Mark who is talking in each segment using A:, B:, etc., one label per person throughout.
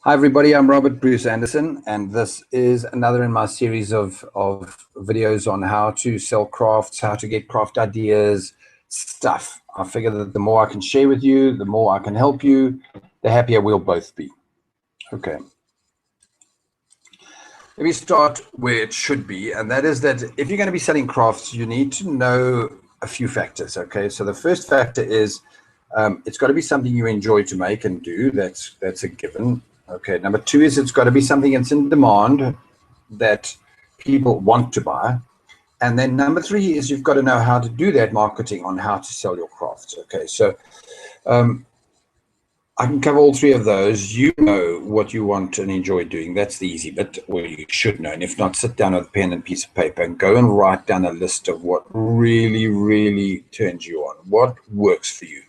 A: Hi everybody, I'm Robert Bruce Anderson, and this is another in my series of videos on how to sell crafts, how to get craft ideas, stuff. I figure that the more I can share with you, the more I can help you, the happier we'll both be. Okay. Let me start where it should be, and that is that if you're going to be selling crafts, you need to know a few factors, okay? So the first factor is it's got to be something you enjoy to make and do. That's a given. Okay, number two is it's got to be something that's in demand that people want to buy. And then number three is you've got to know how to do that marketing on how to sell your crafts. Okay, so I can cover all three of those. You know what you want and enjoy doing. That's the easy bit, or you should know. And if not, sit down with a pen and piece of paper and go and write down a list of what really, really turns you on, what works for you.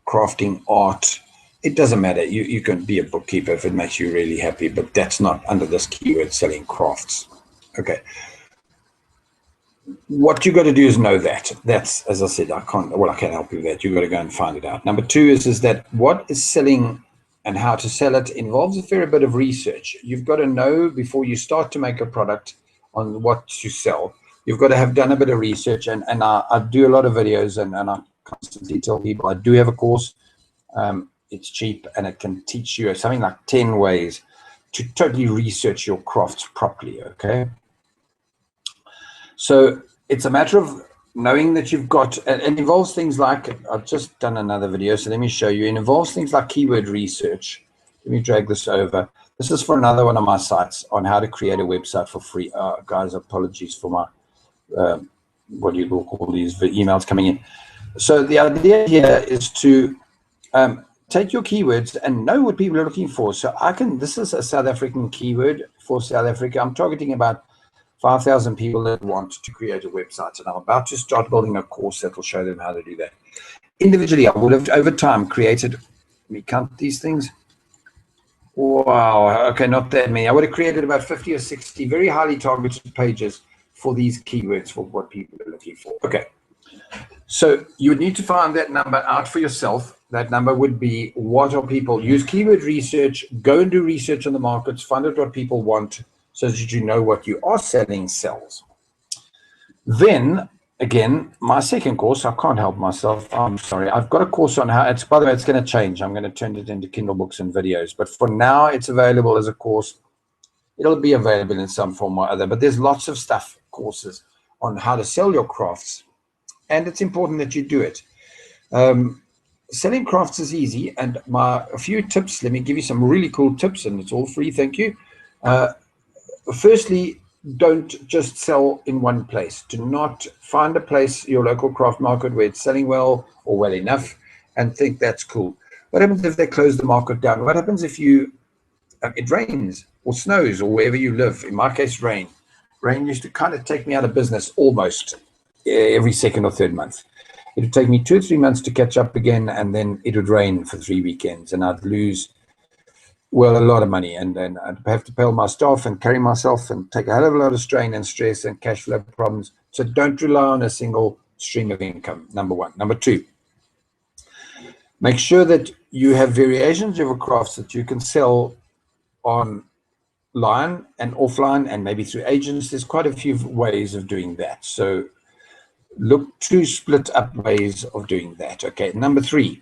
A: Crafting, art, it doesn't matter. You can be a bookkeeper if it makes you really happy, but that's not under this keyword, selling crafts. Okay. What you got to do is know that. That's, as I said, I can't help you with that. You've got to go and find it out. Number two is that what is selling and how to sell it involves a fair bit of research. You've got to know before you start to make a product on what to sell. You've got to have done a bit of research, and I do a lot of videos, and I constantly tell people I do have a course. It's cheap, and it can teach you something like 10 ways to totally research your crafts properly, okay? So it's a matter of knowing that you've got, and it involves things like, I've just done another video, so let me show you. It involves things like keyword research. Let me drag this over. This is for another one of my sites on how to create a website for free. Guys, apologies for my, what do you call these emails coming in. So the idea here is to take your keywords and know what people are looking for. So this is a South African keyword for South Africa. I'm targeting about 5,000 people that want to create a website, and I'm about to start building a course that will show them how to do that. Individually, I would have over time created, let me count these things. Wow, okay, not that many. I would have created about 50 or 60 very highly targeted pages for these keywords for what people are looking for. Okay, so you would need to find that number out for yourself. That number would be, what are people, use keyword research, go and do research on the markets, find out what people want, so that you know what you are selling sells. Then, again, my second course, I can't help myself. I'm sorry. I've got a course on how, by the way, it's going to change. I'm going to turn it into Kindle books and videos. But for now, it's available as a course. It'll be available in some form or other. But there's lots of stuff, courses, on how to sell your crafts. And it's important that you do it. Selling crafts is easy. And a few tips, let me give you some really cool tips. And it's all free, thank you. Firstly, don't just sell in one place. Do not find a place, your local craft market, where it's selling well or well enough and think that's cool. What happens if they close the market down? What happens if it rains or snows or wherever you live? In my case, rain. Rain used to kind of take me out of business almost every second or third month. It would take me 2 or 3 months to catch up again, and then it would rain for 3 weekends, and I'd lose, well, a lot of money, and then I'd have to pay all my staff and carry myself and take a hell of a lot of strain and stress and cash flow problems. So don't rely on a single stream of income, number one. Number two, make sure that you have variations of your crafts that you can sell online and offline and maybe through agents. There's quite a few ways of doing that. So look to split up ways of doing that. Okay, number three,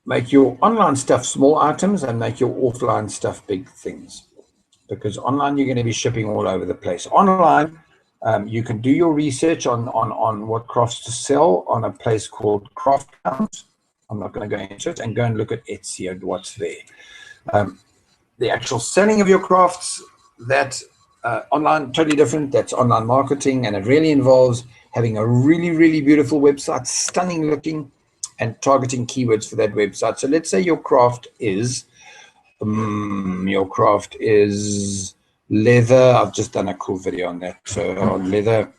A: make your online stuff small items and make your offline stuff big things, because online you're going to be shipping all over the place. Online, you can do your research on what crafts to sell on a place called Craft Count. I'm not going to go into it, and go and look at Etsy and what's there. The actual selling of your crafts, that online, totally different. That's online marketing, and it really involves having a really, really beautiful website, stunning looking, and targeting keywords for that website. So let's say your craft is leather. I've just done a cool video on that. So on leather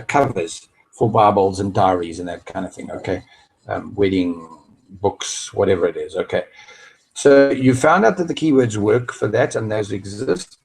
A: covers for Bibles and diaries and that kind of thing. Okay, wedding books, whatever it is. Okay, so you found out that the keywords work for that, and those exist,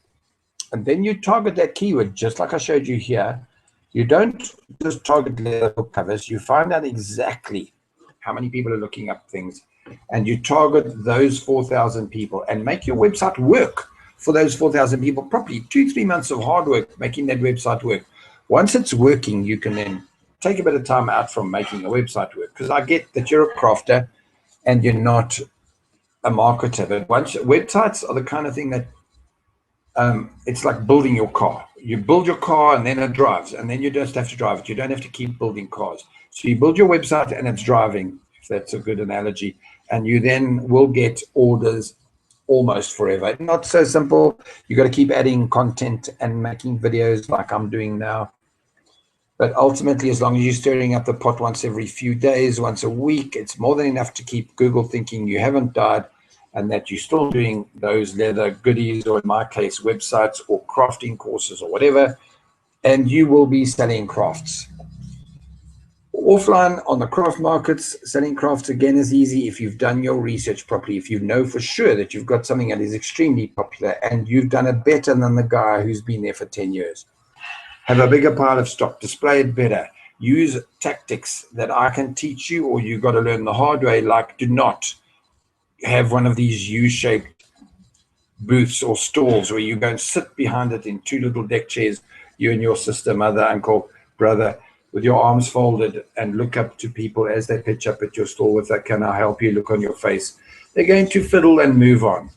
A: and then you target that keyword just like I showed you here. You don't just target leather book covers. You find out exactly how many people are looking up things and you target those 4,000 people and make your website work for those 4,000 people properly. 2-3 months of hard work making that website work. Once it's working, you can then take a bit of time out from making a website work, because I get that you're a crafter and you're not a marketer. But once websites are the kind of thing that it's like building your car. You build your car and then it drives, and then you just have to drive it. You don't have to keep building cars. So you build your website and it's driving, if that's a good analogy, and you then will get orders almost forever. Not so simple. You got to keep adding content and making videos like I'm doing now. But ultimately, as long as you're stirring up the pot once every few days, once a week, it's more than enough to keep Google thinking you haven't died and that you're still doing those leather goodies, or in my case, websites or crafting courses or whatever, and you will be selling crafts. Offline on the craft markets, selling crafts again is easy if you've done your research properly, if you know for sure that you've got something that is extremely popular and you've done it better than the guy who's been there for 10 years. Have a bigger pile of stock, display it better, use tactics that I can teach you, or you've got to learn the hard way, like do not have one of these U-shaped booths or stalls where you go and sit behind it in 2 little deck chairs, you and your sister, mother, uncle, brother, with your arms folded, and look up to people as they pitch up at your stall with that "can I help you" look on your face. They're going to fiddle and move on.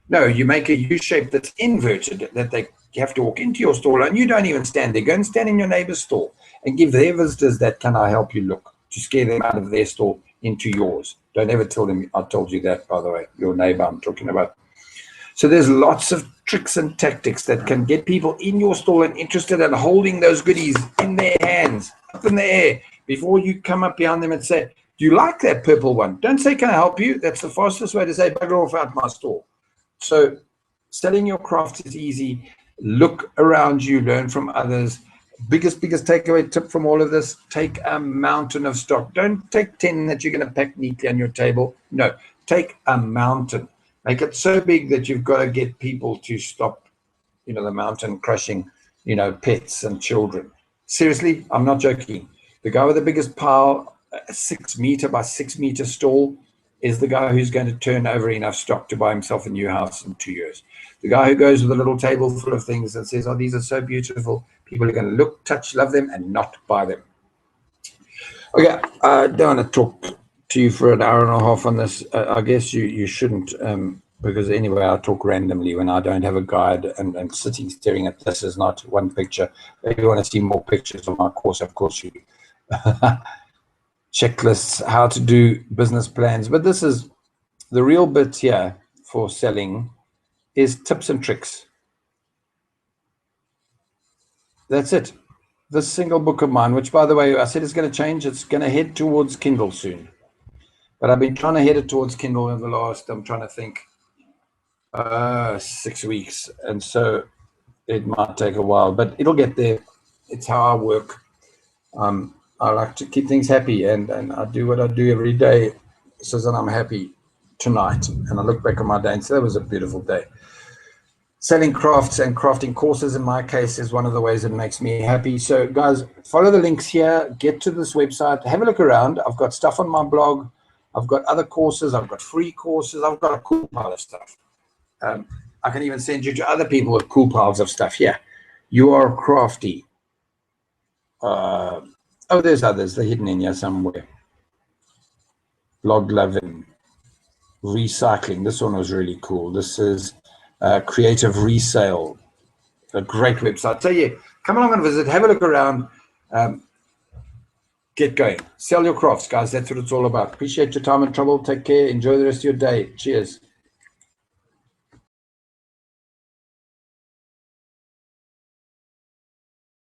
A: No, you make a U shape that's inverted, that they have to walk into your stall and you don't even stand there. Go and stand in your neighbor's stall and give their visitors that "can I help you" look, to scare them out of their stall into yours. Don't ever tell them I told you that, by the way, your neighbor I'm talking about. So there's lots of tricks and tactics that can get people in your stall and interested in holding those goodies in their hands, up in the air, before you come up behind them and say, "Do you like that purple one?" Don't say "can I help you?" That's the fastest way to say "bugger off out my stall." So selling your craft is easy. Look around you, learn from others. Biggest takeaway tip from all of this: take a mountain of stock. Don't take 10 that you're going to pack neatly on your table. No, take a mountain. Make it so big that you've got to get people to stop, the mountain crushing, pets and children. Seriously, I'm not joking. The guy with the biggest pile, a 6 meter by 6 meter stall, is the guy who's going to turn over enough stock to buy himself a new house in 2 years. The guy who goes with a little table full of things and says, "Oh, these are so beautiful," people are going to look, touch, love them, and not buy them. Okay, I don't want to talk to you for an hour and a half on this. I guess you shouldn't, because anyway, I talk randomly when I don't have a guide, and sitting staring at this is not one picture. If you want to see more pictures of my course, of course you do. Checklists, how to do business plans. But this is the real bit here for selling, is tips and tricks. That's it. This single book of mine, which, by the way, I said is going to change. It's going to head towards Kindle soon. But I've been trying to head it towards Kindle in the last, I'm trying to think, 6 weeks. And so it might take a while, but it'll get there. It's how I work. I like to keep things happy, and I do what I do every day so that I'm happy tonight. And I look back on my day and say, that was a beautiful day. Selling crafts and crafting courses, in my case, is one of the ways that makes me happy. So guys, follow the links here, get to this website, have a look around. I've got stuff on my blog. I've got other courses. I've got free courses. I've got a cool pile of stuff. I can even send you to other people with cool piles of stuff here. You are crafty. Oh, there's others. They're hidden in here somewhere. Blog loving. Recycling. This one was really cool. This is Creative Resale. A great website. So yeah, come along and visit. Have a look around. Get going. Sell your crafts, guys. That's what it's all about. Appreciate your time and trouble. Take care. Enjoy the rest of your day. Cheers.